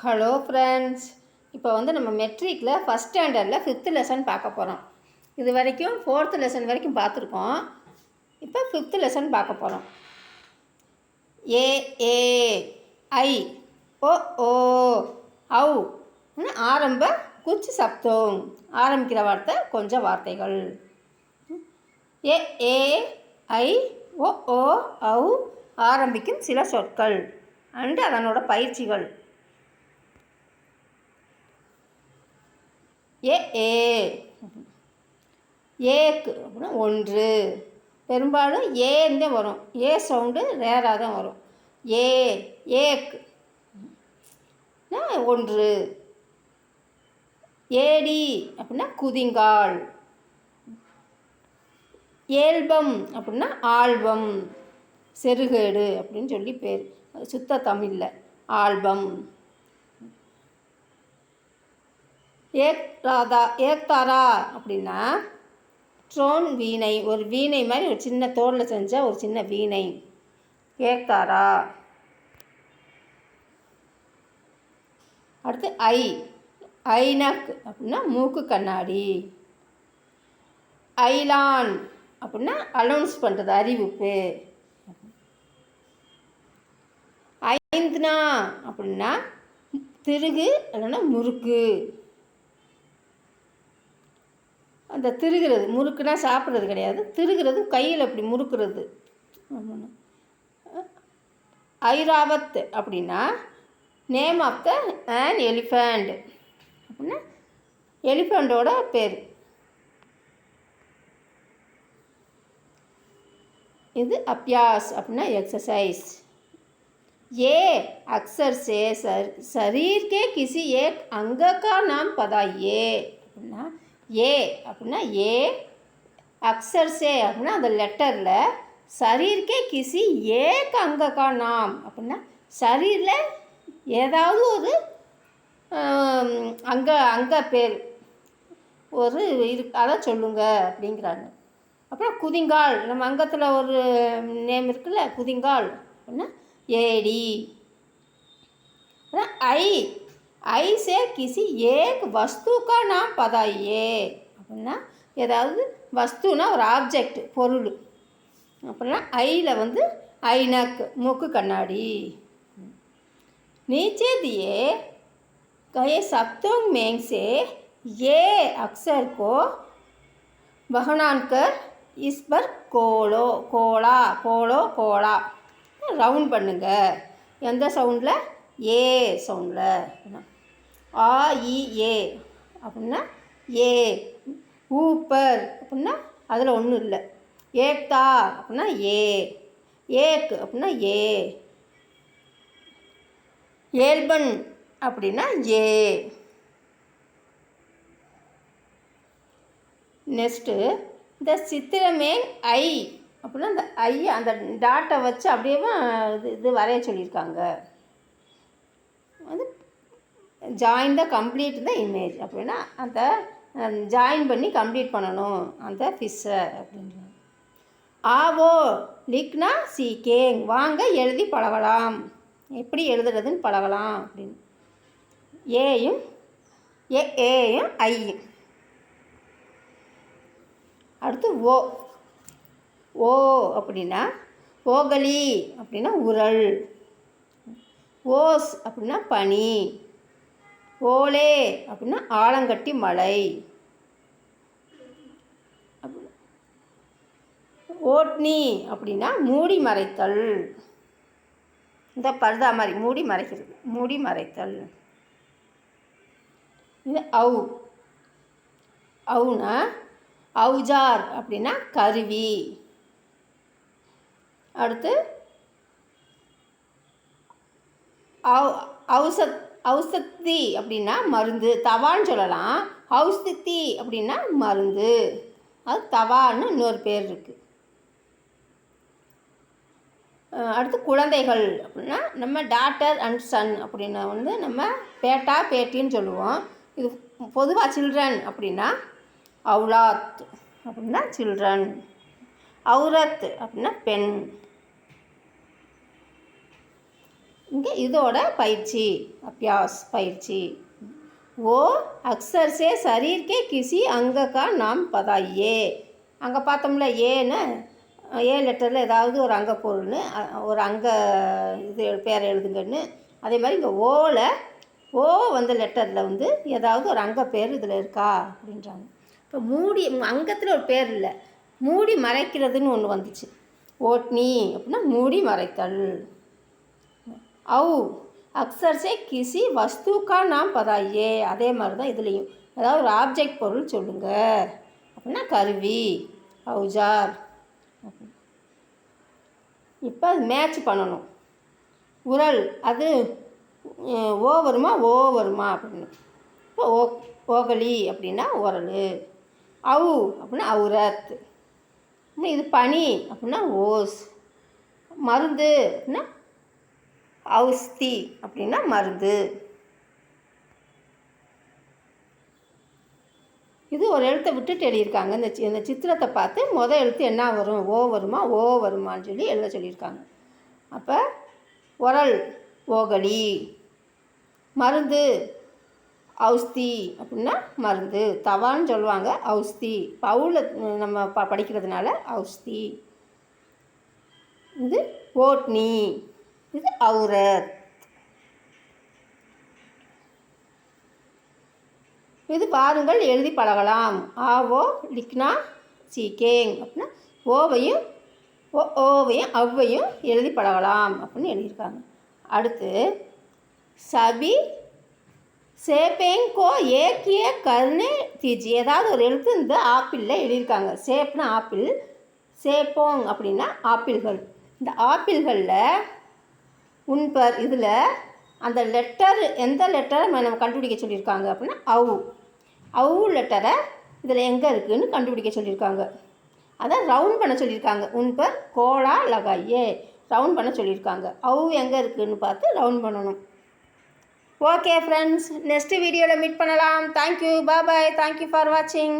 Hello friends, இப்போ நம்ம மெட்ரிக்கில் first ஸ்டாண்டர்டில் 5th லெசன் பார்க்க போகிறோம். இது வரைக்கும் 4th லெசன் வரைக்கும் பார்த்துருக்கோம். இப்போ 5th லெசன் பார்க்க போகிறோம். ஏ ஏ ஐ ஓ ஓ ஔ ஆரம்ப குச்சி சப்தம். ஆரம்பிக்கிற வார்த்தை கொஞ்சம் வார்த்தைகள். ஏ ஏ ஐ ஓ ஓ ஔ ஆரம்பிக்கும் சில சொற்கள் அண்டு அதனோட பயிற்சிகள். ஏ ஏ ஏக்கு அப்படின்னா ஒன்று. பெரும்பாலும் ஏந்தே வரும். ஏ சவுண்டு ரேராக தான் வரும். ஏ ஏக்கு ஒன்று. ஏடி அப்படின்னா குதிங்கால். ஏல்பம் அப்படின்னா ஆல்பம், செருகேடு அப்படின்னு சொல்லி பேர். சுத்த தமிழில் ஆல்பம். ஏக்தாரா அப்படின்னா ட்ரோன் வீணை. ஒரு வீணை மாதிரி ஒரு சின்ன தோலில் செஞ்ச ஒரு சின்ன வீணை ஏக்தாரா. அடுத்து ஐனக் அப்படின்னா மூக்கு கண்ணாடி. ஐலான் அப்படின்னா அனௌன்ஸ் பண்ணுறது, அறிவிப்பு. ஐந்த்னா அப்படின்னா திருகு இல்லைன்னா முறுக்கு. அந்த திருகிறது, முறுக்குனா சாப்பிட்றது கிடையாது, திருகிறது கையில் அப்படி முறுக்குறது. ஐராவத் அப்படின்னா name of the an elephant அப்படின்னா எலிஃபண்டோட பேர். இது அப்யாஸ் அப்படின்னா எக்ஸசைஸ். ये अक्सर से शरीर के किसी एक अंग का नाम बताइए அப்படின்னா ஏ அப்படின்னா ஏ அக்சர் சே அப்படின்னா அந்த லெட்டரில் சரீர்கே கிசி ஏக் அங்கக்கா நாம் அப்படின்னா சரீரில் ஏதாவது ஒரு அங்க பேர் ஒரு அதை சொல்லுங்க அப்படிங்கிறாங்க. அப்புறம் குதிங்கால், நம்ம அங்கத்தில் ஒரு நேம் இருக்குல்ல குதிங்கால் அப்படின்னா ஏடி. ஐ से किसी एक वस्तु का नाम बताइए அப்படின்னா ஏதாவது வஸ்துனா ஒரு ஆப்ஜெக்ட், பொருள். அப்படின்னா ஐயில் ஐனக் மூக்கு கண்ணாடி. नीचे दिए गए शब्दों में से ये अक्षर को बहनाकर इस पर கோலா ரவுண்ட் பண்ணுங்க. எந்த சவுண்டில்? ஏ சவுண்டில். ஆ இ ஏ அப்படின்னா ஏ. ஊப்பர் அப்படின்னா அதில் ஒன்றும் இல்லை. ஏக்தா அப்படின்னா ஏ. ஏக் அப்படின்னா ஏ. ஏல்பன் அப்படின்னா ஏ. நெக்ஸ்ட்டு இந்த சித்திரமே ஐ அப்படின்னா அந்த ஐ அந்த டாட்டை வச்சு அப்படியே இது வரைய சொல்லியிருக்காங்க. Join the complete the image அப்படின்னா அந்த ஜாயின் பண்ணி கம்ப்ளீட் பண்ணணும் அந்த ஃபிஷ்ஷை அப்படின்றாங்க. ஆவோ லிக்னா சீக்கேங் வாங்க எழுதி பழகலாம், எப்படி எழுதுறதுன்னு பழகலாம் அப்படின்னு. ஏயும் ஏயும் ஐயும். அடுத்து ஓ அப்படின்னா ஓகலி அப்படின்னா உரல். ஓஸ் அப்படின்னா பனி. ஓலே அப்படின்னா ஆலங்கட்டி மலை. ஓட்னி அப்படின்னா மூடி மறைத்தல். இந்த பர்தா மாதிரி மூடி மறைக்கிறது, மூடி மறைத்தல். இது அவுனா ஔஜார் அப்படின்னா கருவி. அடுத்து ஔசத்தி அப்படின்னா மருந்து, தவான்னு சொல்லலாம். ஔஸ்தித்தி அப்படின்னா மருந்து, அது தவான்னு இன்னொரு பேர் இருக்குது. அடுத்து குழந்தைகள் அப்படின்னா நம்ம டாட்டர் அண்ட் சன் அப்படின்னா நம்ம பேட்டா பேட்டின்னு சொல்லுவோம். இது பொதுவாக சில்ட்ரன் அப்படின்னா அவுலாத் அப்படின்னா சில்ட்ரன். ஔரத் அப்படின்னா பெண். இங்கே இதோட பயிற்சி. अभ्यास பயிற்சி. वो अक्सर से शरीर के किसी अंग का नाम बताइए. அங்கே பார்த்தோம்ல ஏன்னு ஏ லெட்டரில் ஏதாவது ஒரு அங்க பொருள்னு ஒரு அங்க இது பேரை எழுதுங்கன்னு. அதே மாதிரி இங்கே ஓ வந்த லெட்டரில் வந்து ஏதாவது ஒரு அங்க பேர் இதில் இருக்கா அப்படின்றாங்க. இப்போ மூடி அங்கத்தில் ஒரு பேர் இல்லை, மூடி மறைக்கிறதுன்னு ஒன்று வந்துச்சு. ஓட்னி அப்படின்னா மூடி மறைத்தல். அக்சர் சே கிசி வஸ்து கா நாம் பதாயே. அதே மாதிரி தான் இதுலேயும் ஏதாவது ஒரு ஆப்ஜெக்ட் பொருள் சொல்லுங்கள் அப்படின்னா கருவி ஔஜார். இப்போ மேட்ச் பண்ணணும். உரல் அது ஓ வருமா அப்படின்னு. இப்போ ஓகலி அப்படின்னா உரல். அப்படின்னா அவுரத். இது பனி அப்படின்னா ஓஸ். மருந்து அப்படின்னா ஔஸ்தி அப்படின்னா மருந்து. இது ஒரு எழுத்தை விட்டுட்டு எழுதியிருக்காங்க. இந்த சித்திரத்தை பார்த்து எழுத்து என்ன வரும், ஓ வருமான்னு சொல்லி எழுத சொல்லியிருக்காங்க. அப்போ உரல் ஓகலி, மருந்து ஔஸ்தி அப்படின்னா மருந்து. தவான்னு சொல்லுவாங்க ஔஸ்தி. பவுல நம்ம படிக்கிறதுனால ஔஸ்தி. இது ஓட்னி, இது ஔரத். இது பாருங்கள் எழுதி பழகலாம். ஆவோ லிக்னா சீக்கேங் அப்படின்னா ஓவையும் அவ்வையும் எழுதி பழகலாம் அப்படின்னு எழுதியிருக்காங்க. அடுத்து சபி சேப்பேங்கோ ஏக்கிய கர்னே தீஜி. ஏதாவது ஒரு எழுத்து இந்த ஆப்பிளில் எழுதியிருக்காங்க. சேப்னா ஆப்பிள், சேப்போங் அப்படின்னா ஆப்பிள்கள். இந்த ஆப்பிள்களில் உன்பர் இதில் அந்த லெட்டர் எந்த லெட்டரை நம்ம கண்டுபிடிக்க சொல்லியிருக்காங்க அப்படின்னா அவு லெட்டரை இதில் எங்கே இருக்குதுன்னு கண்டுபிடிக்க சொல்லியிருக்காங்க. அதை ரவுண்ட் பண்ண சொல்லியிருக்காங்க. உன்பர் கோலா லகாயே ரவுண்ட் பண்ண சொல்லியிருக்காங்க. எங்கே இருக்குதுன்னு பார்த்து ரவுண்ட் பண்ணணும். ஓகே ஃப்ரெண்ட்ஸ், நெக்ஸ்ட் வீடியோவில் மீட் பண்ணலாம். தேங்க்யூ, பாய், தேங்க்யூ ஃபார் வாட்சிங்.